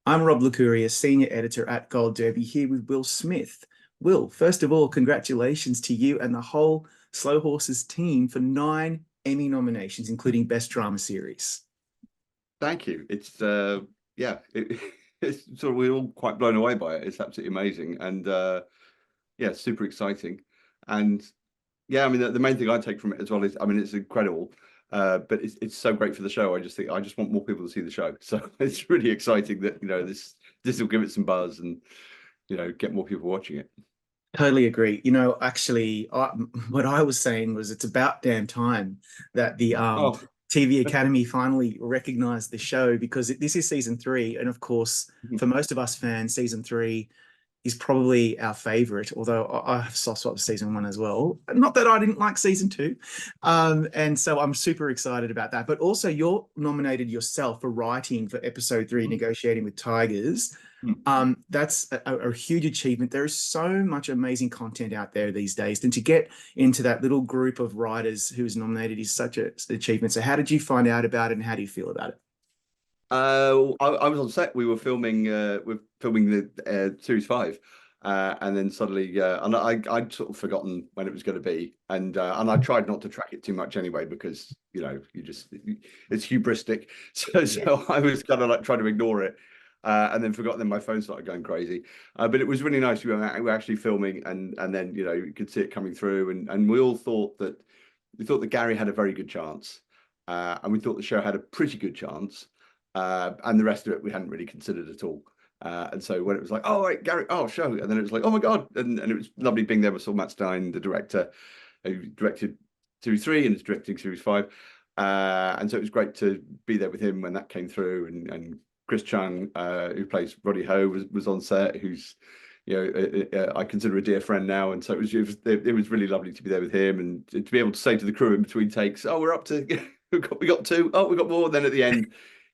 I'm Rob Licuria, Senior Editor at Gold Derby, here with Will Smith. Will, first of all, congratulations to you and the whole Slow Horses team for 9 Emmy nominations, including Best Drama Series. Thank you. It's yeah, it's sort of we're all quite blown away by it. It's absolutely amazing and yeah, super exciting. And yeah, I mean the main thing I take from it as well is I mean it's incredible. But it's so great for the show. I just think I just want more people to see the show. So it's really exciting that this will give it some buzz and get more people watching it. Totally agree. Actually, what I was saying was it's about damn time that the Oh, TV Academy finally recognized the show because this is season three. And of course, for most of us fans, season three is probably our favorite, although I have soft spot for season one as well. Not that I didn't like season two. And so I'm super excited about that. But also, you're nominated yourself for writing for episode three, Negotiating with Tigers. That's a huge achievement. There is so much amazing content out there these days. And to get into that little group of writers who's nominated is such an achievement. So, how did you find out about it and how do you feel about it? I was on set. We're filming the series five, and then suddenly, and I'd sort of forgotten when it was going to be, and I tried not to track it too much anyway because it's hubristic. So I was kind of like trying to ignore it, and then forgot. Then my phone started going crazy. But it was really nice. We were actually filming, and then you could see it coming through, and we all thought that Gary had a very good chance, and we thought the show had a pretty good chance. And the rest of it we hadn't really considered at all. And so when it was like, oh, right, Gary, oh, show. And then it was like, oh my God. And it was lovely being there. We saw Matt Stein, the director, who directed series three and is directing series five. And so it was great to be there with him when that came through. And Chris Chung, who plays Roddy Ho, was on set, who's, I consider a dear friend now. And so it was really lovely to be there with him and to be able to say to the crew in between takes, oh, we're up to, we got two, oh, we got more. And then at the end,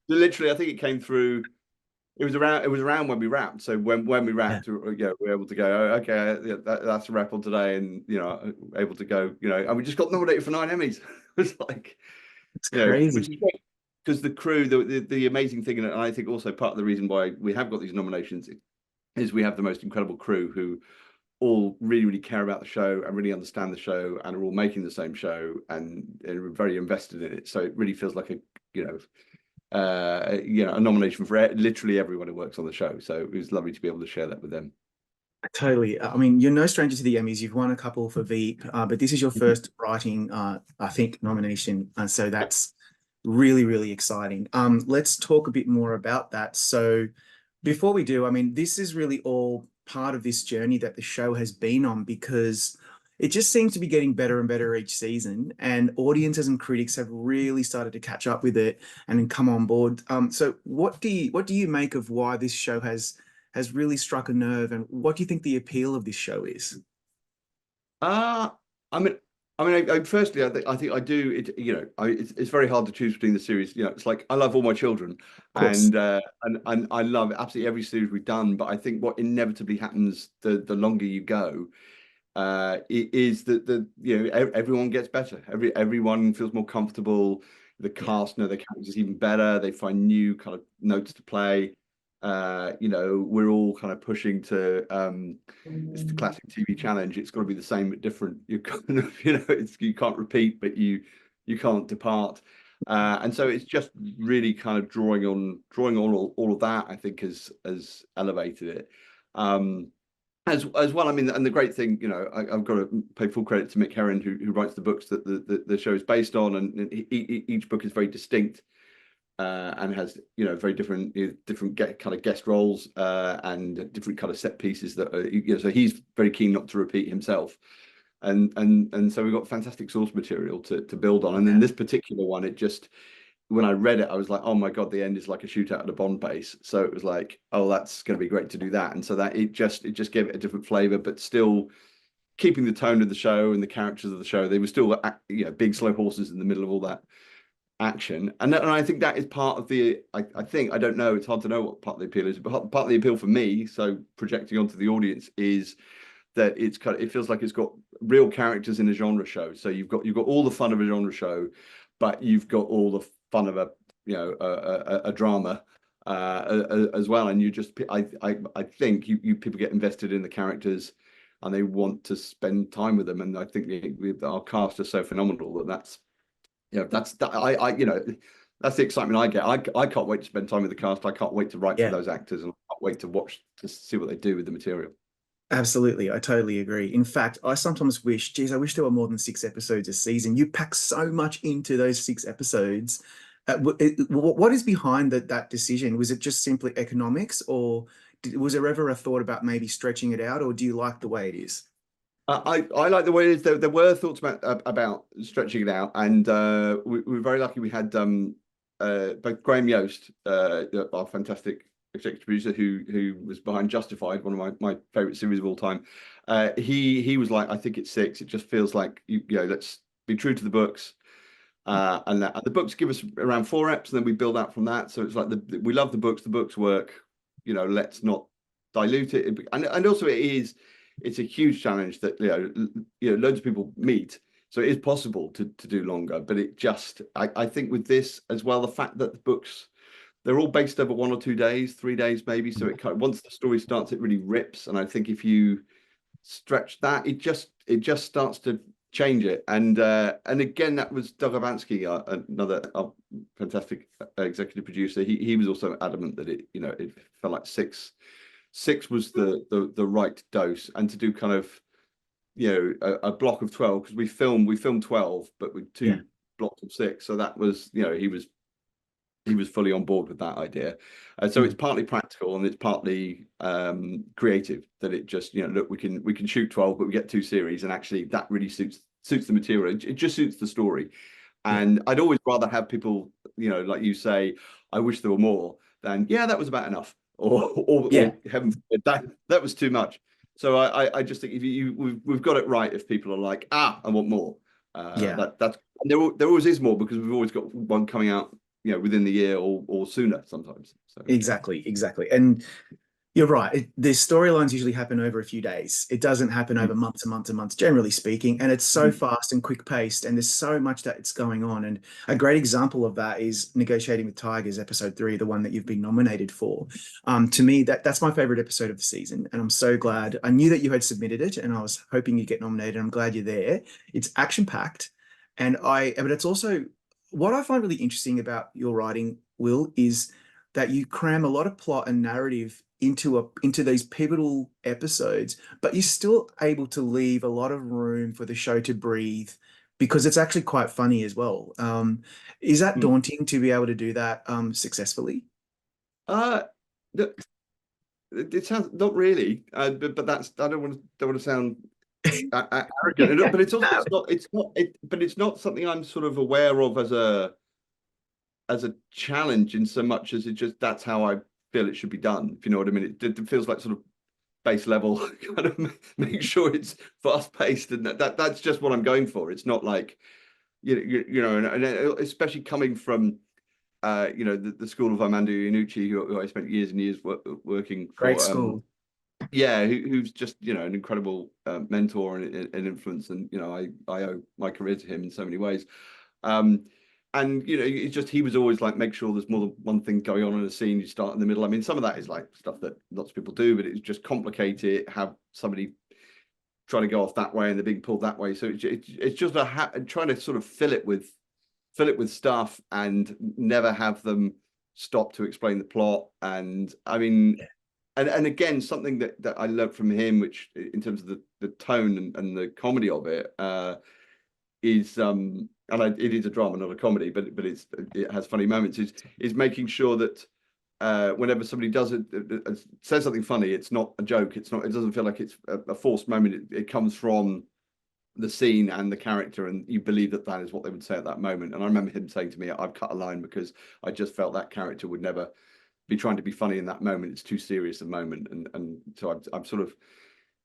literally, I think it came through. It was around when we wrapped. So when we Yeah, wrapped, we were able to go. Oh, okay, yeah, that's a wrap on today, and able to go. And we just got nominated for 9 Emmys. It was like, it's which crazy. is great because the crew, the amazing thing, and I think also part of the reason why we have got these nominations is we have the most incredible crew who all really, really care about the show and really understand the show and are all making the same show and are very invested in it. So it really feels like you know a nomination for literally everyone who works on the show. So it was lovely to be able to share that with them. Totally. I mean, you're no stranger to the Emmys. You've won a couple for Veep, but this is your first writing, I think, nomination. So that's really, really exciting. Let's talk a bit more about that. So before we do, I mean, this is really all part of this journey that the show has been on because it just seems to be getting better and better each season, and audiences and critics have really started to catch up with it and come on board. So what do you make of why this show has really struck a nerve, and what do you think the appeal of this show is? Uh I mean, firstly, I think I do it. It's very hard to choose between the series. It's like I love all my children, Of course. and I love absolutely every series we've done. But I think what inevitably happens the longer you go, is that everyone gets better. Everyone feels more comfortable. The Yeah. cast know their characters even better. They find new kind of notes to play. We're all kind of pushing to it's the classic TV challenge. It's got to be the same but different. You kind of you can't repeat, but you can't depart. And so it's just really kind of drawing on all of that. I think has elevated it. Um, as well, I mean, and the great thing, I've got to pay full credit to Mick Herron, who writes the books that the show is based on, and each book is very distinct and has very different kind of guest roles and different kind of set pieces that so he's very keen not to repeat himself, and so we've got fantastic source material to build on, and then Yeah. this particular one, it just when I read it, I was like, oh my God, the end is like a shootout at a Bond base. So it was like, oh, that's going to be great to do that. And so that it just gave it a different flavor, but still keeping the tone of the show and the characters of the show. They were still, big slow horses in the middle of all that action. And I think that is part of I think, I don't know, it's hard to know what part of the appeal is, but part of the appeal for me, so projecting onto the audience, is that it feels like it's got real characters in a genre show. So you've got all the fun of a genre show, but you've got all the fun of a drama. as well. And you just, I think you people get invested in the characters, and they want to spend time with them. And I think our cast are so phenomenal that's that's the excitement I get. I can't wait to spend time with the cast. I can't wait to write for Yeah. those actors, and I can't wait to watch to see what they do with the material. Absolutely, I totally agree. In fact, I sometimes wish, geez, I wish there were more than 6 episodes a season. You pack so much into those 6 episodes. What is behind that decision? Was it just simply economics, or was there ever a thought about maybe stretching it out, or do you like the way it is? I like the way it is. There were thoughts about stretching it out, and we were very lucky. We had both Graham Yost, our fantastic executive producer, who was behind Justified, one of my favorite series of all time. He was like, I think it's 6. It just feels like let's be true to the books. And the books give us around 4 eps, and then we build out from that. So it's like we love the books work. Let's not dilute it. And also it's a huge challenge that loads of people meet. So it is possible to do longer, but it just I think with this as well, the fact that the books, they're all based over 1 or 2 days, 3 days maybe. So it once the story starts, it really rips. And I think if you stretch that, it just starts to change it. And again, that was Doug Urbanski, another fantastic executive producer. He was also adamant that it felt like six was the right dose, and to do kind of a block of 12, because we filmed 12 but with 2 blocks of 6. So that was he was fully on board with that idea. So it's partly practical and it's partly creative, that it just look, we can shoot 12 but we get 2 series, and actually that really suits the material. It just suits the story. And I'd always rather have people like you say, I wish there were more, than that was about enough, or heaven forbid, that was too much. So I just think if we've got it right if people are like, I want more. That's, and there always is more, because we've always got one coming out within the year or sooner sometimes. So Exactly. And you're right. The storylines usually happen over a few days. It doesn't happen over months and months and months, generally speaking. And it's so fast and quick paced, and there's so much that's going on. And a great example of that is Negotiating with Tigers, episode 3, the one that you've been nominated for. To me, that's my favorite episode of the season. And I'm so glad. I knew that you had submitted it, and I was hoping you'd get nominated. I'm glad you're there. It's action packed. But it's also, what I find really interesting about your writing, Will, is that you cram a lot of plot and narrative into these pivotal episodes, but you're still able to leave a lot of room for the show to breathe, because it's actually quite funny as well. Is that daunting to be able to do that successfully? It sounds not really, but that's, I don't want to sound arrogant, but it's also but it's not something I'm sort of aware of as a challenge, in so much as that's how I feel it should be done, if you know what I mean. It feels like sort of base level, kind of make sure it's fast paced, and that's just what I'm going for. It's not like and especially coming from the school of Armando Iannucci, who I spent years and years working for. Great school. Who's just an incredible mentor and influence, and I owe my career to him in so many ways. And it's just, he was always like, make sure there's more than one thing going on in a scene. You start in the middle. I mean, some of that is like stuff that lots of people do, but it's just complicate it, have somebody trying to go off that way and they're being pulled that way. So it's just trying to sort of fill it with stuff, and never have them stop to explain the plot. And I mean, and again, something that I learned from him, which in terms of the tone and the comedy of it, is it is a drama, not a comedy, but it has funny moments. Is making sure that whenever somebody does it, says something funny, it's not a joke. It doesn't feel like it's a forced moment. It comes from the scene and the character, and you believe that is what they would say at that moment. And I remember him saying to me, I've cut a line because I just felt that character would never be trying to be funny in that moment. It's too serious a moment. And so I'm sort of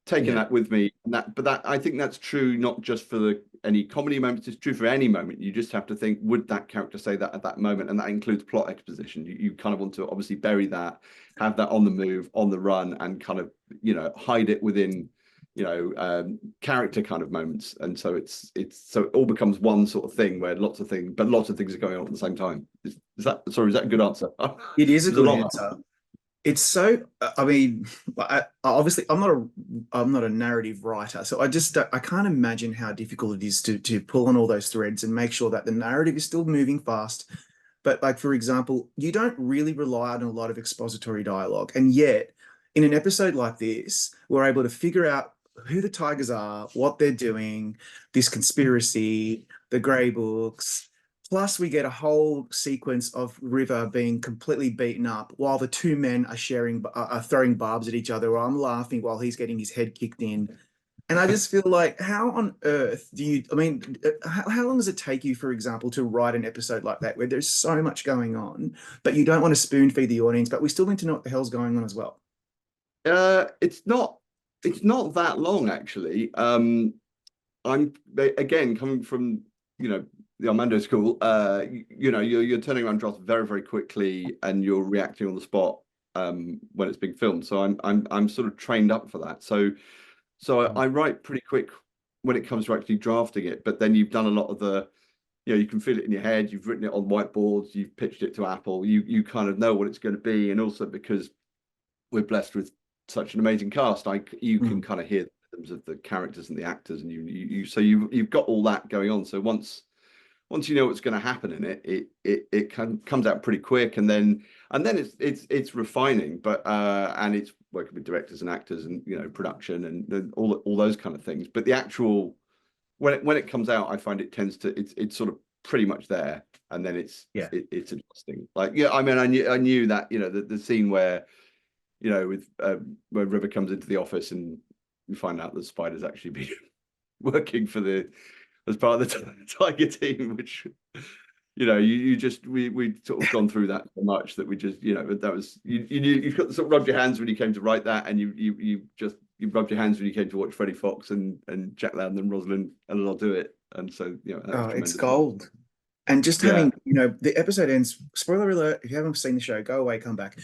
taking that with me. But I think that's true not just for any comedy moments. It's true for any moment. You just have to think, would that character say that at that moment? And that includes plot exposition. You kind of want to obviously bury that, have that on the move, on the run, and kind of hide it within character kind of moments. And so it's so it all becomes one sort of thing, where lots of things are going on at the same time. Sorry, is that a good answer? It is a It's a good long answer. It's so, I mean, obviously I'm not a narrative writer, so I can't imagine how difficult it is to pull on all those threads and make sure that the narrative is still moving fast. But like, for example, you don't really rely on a lot of expository dialogue. And yet in an episode like this, we're able to figure out who the Tigers are, what they're doing, this conspiracy, the grey books. Plus, we get a whole sequence of River being completely beaten up while the two men are throwing barbs at each other. While I'm laughing while he's getting his head kicked in. And I just feel like, how on earth do you, I mean, how long does it take you, for example, to write an episode like that where there's so much going on, but you don't want to spoon feed the audience, but we still need to know what the hell's going on as well? It's not that long actually. I'm again coming from the Armando school. You're turning around drafts very very quickly and you're reacting on the spot when it's being filmed. So I'm sort of trained up for that. So I write pretty quick when it comes to actually drafting it. But then you've done a lot of the you can feel it in your head. You've written it on whiteboards. You've pitched it to Apple. You kind of know what it's going to be, and also because we're blessed with such an amazing cast, you can kind of hear the rhythms of the characters and the actors, and you've got all that going on. So once you know what's going to happen in it comes out pretty quick, and then it's refining, but and it's working with directors and actors and production and all those kind of things. But the actual when it comes out, I find it tends to it's sort of pretty much there, and then it's adjusting. Like I mean, I knew that the scene where with where River comes into the office and you find out that Spider's actually been working as part of the Tiger team, which we sort of gone through that so much that we just that was you've got to sort of rub your hands when you came to write that, and you rubbed your hands when you came to watch Freddie Fox and Jack Loudon and Rosalind and I'll do it, and so that was It's tremendous. gold. And just having, the episode ends, spoiler alert, if you haven't seen the show, go away, come back.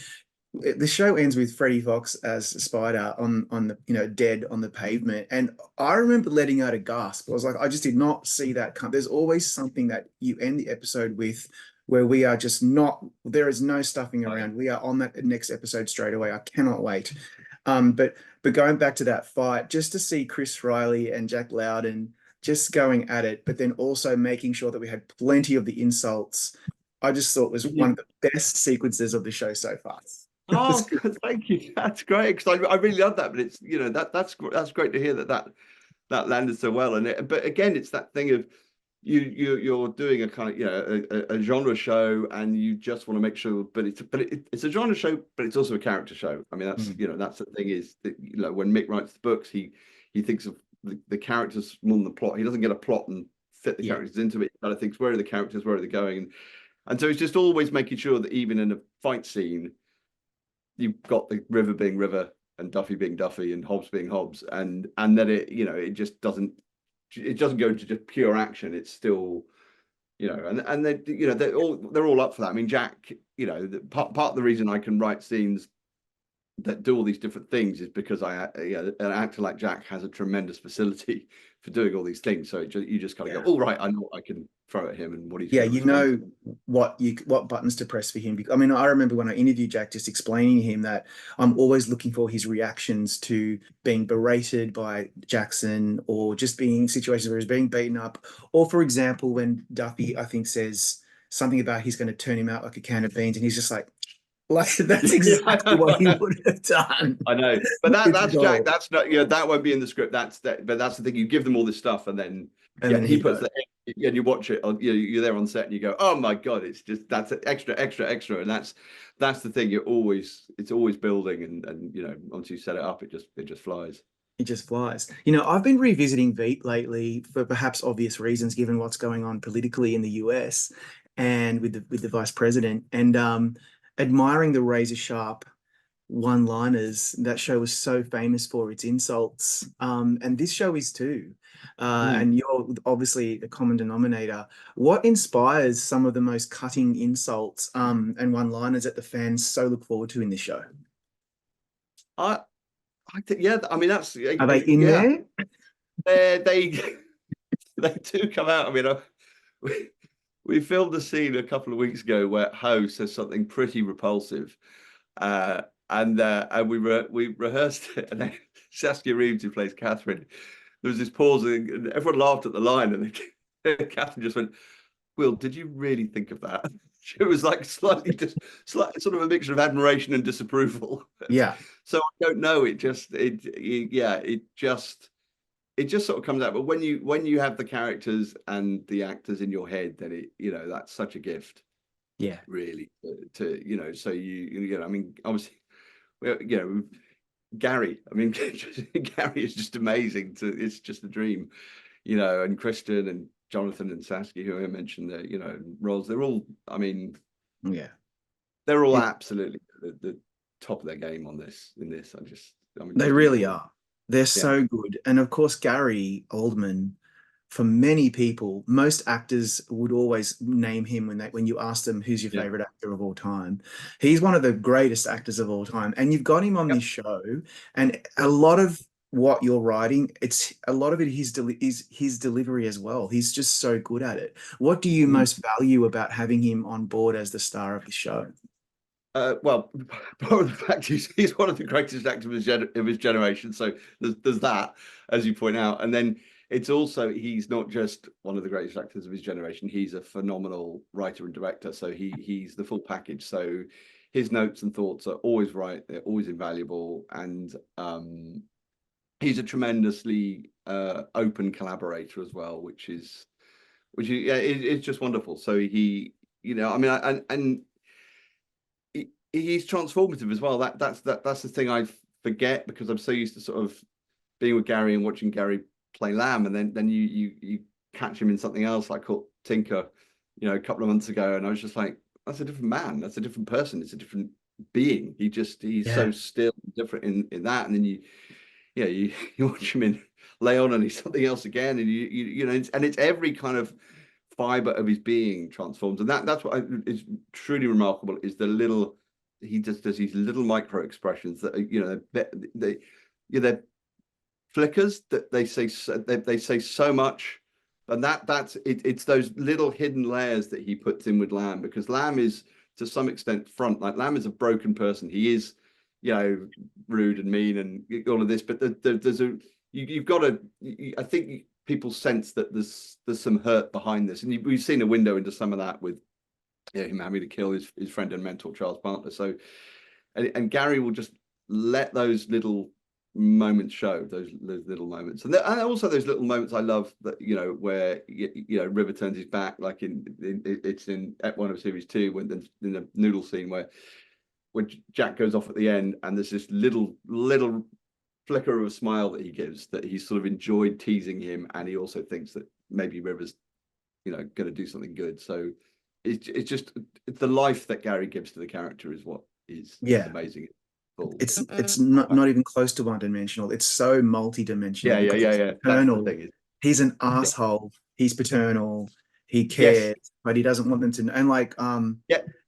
The show ends with Freddie Fox as Spider on the dead on the pavement, and I remember letting out a gasp. I was like, I just did not see that come. There's always something that you end the episode with where we are just not, there is no stuffing around. We are on that next episode straight away. I cannot wait. But going back to that fight, just to see Chris Riley and Jack Loudon just going at it, but then also making sure that we had plenty of the insults, I just thought was one of the best sequences of the show so far. Oh, thank you. That's great because I really love that. But it's that's great to hear that landed so well. But again, it's that thing of you're doing a kind of a genre show, and you just want to make sure. But it's a genre show, but it's also a character show. I mean, that's the thing is that when Mick writes the books, he thinks of the characters more than the plot. He doesn't get a plot and fit the characters into it. He kind of thinks, where are the characters? Where are they going? And so it's just always making sure that even in a fight scene, you've got the River being River and Duffy being Duffy and Hobbs being Hobbs, and that it just doesn't go into just pure action. It's still and they they're all up for that. I mean, Jack, part of the reason I can write scenes that do all these different things is because an actor like Jack has a tremendous facility for doing all these things. So you just kind of go, all right, I know what I can throw at him and what he's what buttons to press for him. I mean, I remember when I interviewed Jack, just explaining to him that I'm always looking for his reactions to being berated by Jackson, or just being in situations where he's being beaten up, or for example, when Duffy, I think, says something about he's going to turn him out like a can of beans, and he's just like that's exactly what he would have done. I know, but that's Jack. That's not that won't be in the script. But that's the thing. You give them all this stuff, and then he puts the and you watch it. You're there on set, and you go, "Oh my god, it's just that's extra, and that's the thing. It's always building, and once you set it up, it just flies. It just flies. I've been revisiting Veep lately for perhaps obvious reasons, given what's going on politically in the US and with the vice president, and admiring the razor sharp one-liners that show was so famous for, its insults, and this show is too. And you're obviously the common denominator. What inspires some of the most cutting insults and one-liners that the fans so look forward to in this show? I think, I mean, that's are they in there? They do come out. I mean, we filmed a scene a couple of weeks ago where Ho says something pretty repulsive, and we rehearsed it, and then Saskia Reeves, who plays Catherine, there was this pause, and everyone laughed at the line, and then Catherine just went, "Will, did you really think of that?" It was like slightly just sort of a mixture of admiration and disapproval. Yeah. So I don't know. It just sort of comes out. But when you have the characters and the actors in your head, then that's such a gift. Yeah. Really, so I mean, obviously, Gary. I mean, Gary is just amazing. It's just a dream, and Kristen and Jonathan and Saskia, who I mentioned there, roles. They're all, I mean, Yeah. they're all absolutely the top of their game on this. They really are. They're so good. And of course, Gary Oldman, for many people, most actors would always name him when you ask them who's your favorite actor of all time. He's one of the greatest actors of all time. And you've got him on this show, and a lot of what you're writing, it's a lot of it is his delivery as well. He's just so good at it. What do you most value about having him on board as the star of the show? Well, part of the fact he's one of the greatest actors of his generation. So there's that, as you point out, and then it's also he's not just one of the greatest actors of his generation. He's a phenomenal writer and director. So he's the full package. So his notes and thoughts are always right. They're always invaluable, and he's a tremendously open collaborator as well, which is it's just wonderful. So he, I mean, and he's transformative as well. That's the thing I forget, because I'm so used to sort of being with Gary and watching Gary play Lamb, and then you catch him in something else like Tinker, a couple of months ago, and I was just like, that's a different man, that's a different person, it's a different being. He's so still different in that, and then you watch him in Leon, and he's something else again, and and it's every kind of fiber of his being transforms, and that's what is truly remarkable, is the little he just does these little micro expressions that they're flickers that they say so much, and that's it. It's those little hidden layers that he puts in with Lamb, because Lamb is to some extent like Lamb is a broken person. He is, rude and mean and all of this, but you've got to. I think people sense that there's some hurt behind this, and we've seen a window into some of that with him having to kill his friend and mentor Charles Bartlett. So, and Gary will just let those little moments show, those little moments, and also those little moments I love, that where River turns his back, like it's in Ep 1 of series 2, when in the noodle scene where Jack goes off at the end, and there's this little flicker of a smile that he gives, that he's sort of enjoyed teasing him, and he also thinks that maybe River's going to do something good. So it's just the life that Gary gives to the character is what is amazing. It's not even close to one-dimensional. It's so multi-dimensional. Yeah. Paternal. He's an asshole. He's paternal. He cares, but he doesn't want them to know. And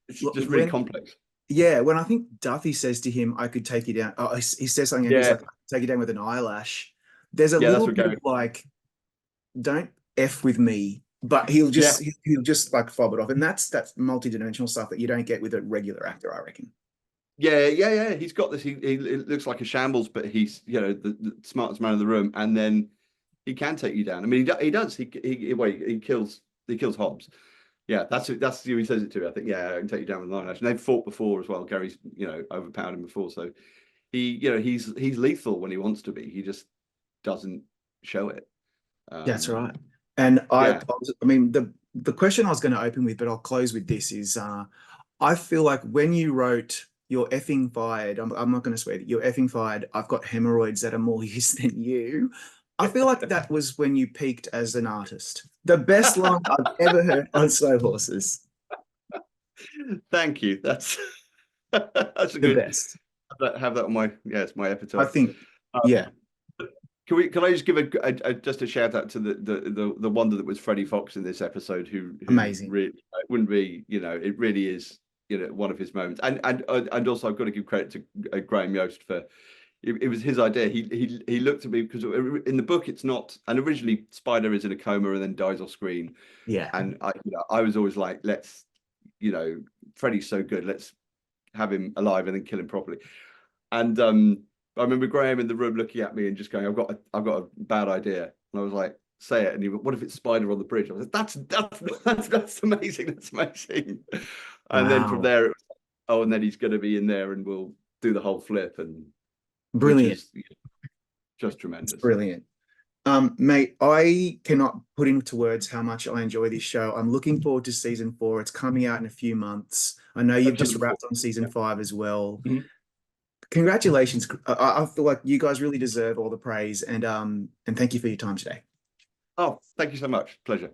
it's just really complex. Yeah, when I think Duffy says to him, "I could take you down," he says something, and he's like, "Take you down with an eyelash." There's a little bit of like, "Don't F with me," but he'll just like fob it off, and that's multi-dimensional stuff that you don't get with a regular actor, I reckon. Yeah. He's got this. He looks like a shambles, but he's the smartest man in the room, and then he can take you down. I mean, he does. He kills Hobbs. Yeah, that's who he says it to. I think, I can take you down with an eyelash. And they've fought before as well. Gary's overpowered him before, so he's lethal when he wants to be. He just doesn't show it. That's right. And I mean, the question I was going to open with, but I'll close with this, is I feel like when you wrote "You're effing fired," I'm not going to swear, "You're effing fired, I've got hemorrhoids that are more use than you," I feel like that was when you peaked as an artist. The best line I've ever heard on Slow Horses. Thank you. That's a good best. Have that on my it's my epitaph. I think Can I just give a shout out to the wonder that was Freddie Fox in this episode, who amazing. Really, it wouldn't be, it really is one of his moments, and also I've got to give credit to Graham Yost for it was his idea. He looked at me because in the book it's not, and originally Spider is in a coma and then dies off screen. Yeah. And I was always like, let's, Freddie's so good, let's have him alive and then kill him properly. And I remember Graham in the room looking at me and just going, I've got a bad idea. And I was like, say it. And he went, what if it's Spider on the bridge? I was like, that's amazing. That's amazing. And then from Wow. there, it was, oh, and then he's going to be in there and we'll do the whole flip, and Brilliant. which is just tremendous. It's brilliant. Mate, I cannot put into words how much I enjoy this show. I'm looking forward to season 4. It's coming out in a few months. I know you've just wrapped on season 5 as well. Mhm. Congratulations. I feel like you guys really deserve all the praise, and thank you for your time today. Oh, thank you so much. Pleasure.